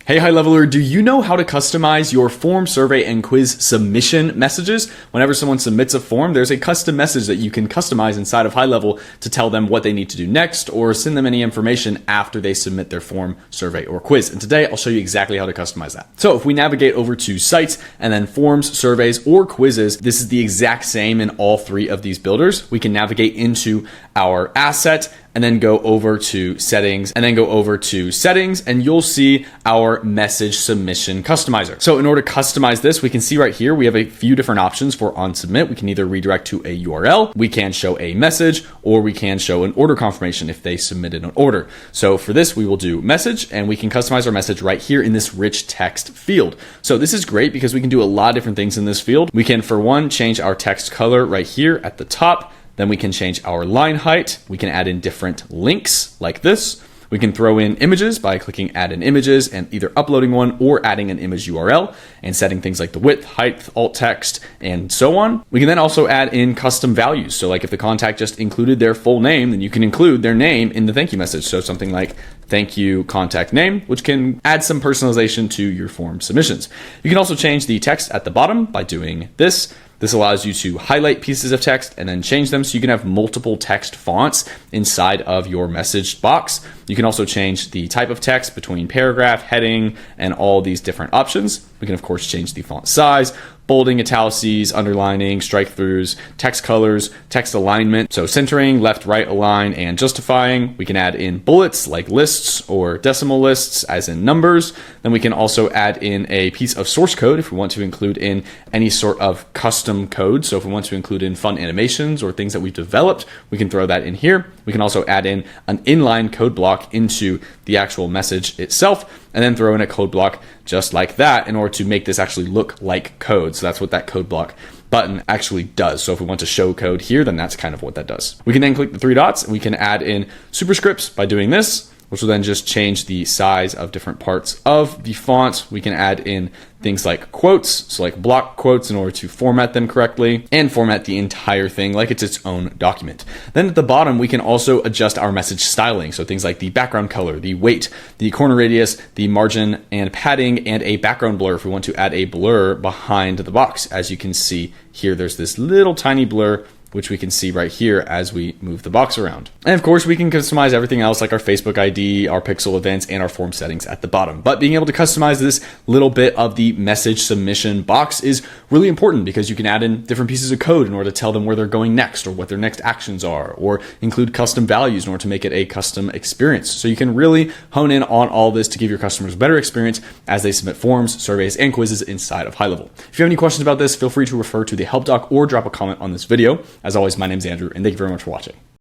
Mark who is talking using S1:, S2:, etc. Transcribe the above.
S1: Hey high leveler, do you know how to customize your form, survey, and quiz submission messages? Whenever someone submits a form, there's a custom message that you can customize inside of high level to tell them what they need to do next or send them any information after they submit their form, survey, or quiz. And today I'll show you exactly how to customize that. So if we navigate over to sites and then forms, surveys, or quizzes, this is the exact same in all three of these builders. We can navigate into our asset and then go over to settings and you'll see our message submission customizer. So in order to customize this, we can see right here, we have a few different options for on submit. We can either redirect to a URL, we can show a message, or we can show an order confirmation if they submitted an order. So for this, we will do message and we can customize our message right here in this rich text field. So this is great because we can do a lot of different things in this field. We can, for one, change our text color right here at the top. Then we can change our line height. We can add in different links like this. We can throw in images by clicking add in images and either uploading one or adding an image URL and setting things like the width, height, alt text, and so on. We can then also add in custom values. So like if the contact just included their full name, then you can include their name in the thank you message. So something like thank you contact name, which can add some personalization to your form submissions. You can also change the text at the bottom by doing this. This allows you to highlight pieces of text and then change them so you can have multiple text fonts inside of your message box. You can also change the type of text between paragraph, heading, and all these different options. We can of course change the font size, bolding, italices, underlining, strike-throughs, text colors, text alignment. So centering, left, right align, and justifying. We can add in bullets like lists or decimal lists as in numbers. Then we can also add in a piece of source code if we want to include in any sort of custom code. So if we want to include in fun animations or things that we've developed, we can throw that in here. We can also add in an inline code block into the actual message itself and then throw in a code block just like that in order to make this actually look like code. So that's what that code block button actually does. So if we want to show code here, then that's kind of what that does. We can then click the three dots and we can add in superscripts by doing this, which will then just change the size of different parts of the font. We can add in things like quotes, so like block quotes in order to format them correctly and format the entire thing like it's its own document. Then at the bottom, we can also adjust our message styling. So things like the background color, the weight, the corner radius, the margin and padding, and a background blur if we want to add a blur behind the box. As you can see here, there's this little tiny blur which we can see right here as we move the box around. And of course, we can customize everything else like our Facebook ID, our pixel events, and our form settings at the bottom. But being able to customize this little bit of the message submission box is really important because you can add in different pieces of code in order to tell them where they're going next or what their next actions are, or include custom values in order to make it a custom experience. So you can really hone in on all this to give your customers a better experience as they submit forms, surveys, and quizzes inside of HighLevel. If you have any questions about this, feel free to refer to the help doc or drop a comment on this video. As always, my name is Andrew, and thank you very much for watching.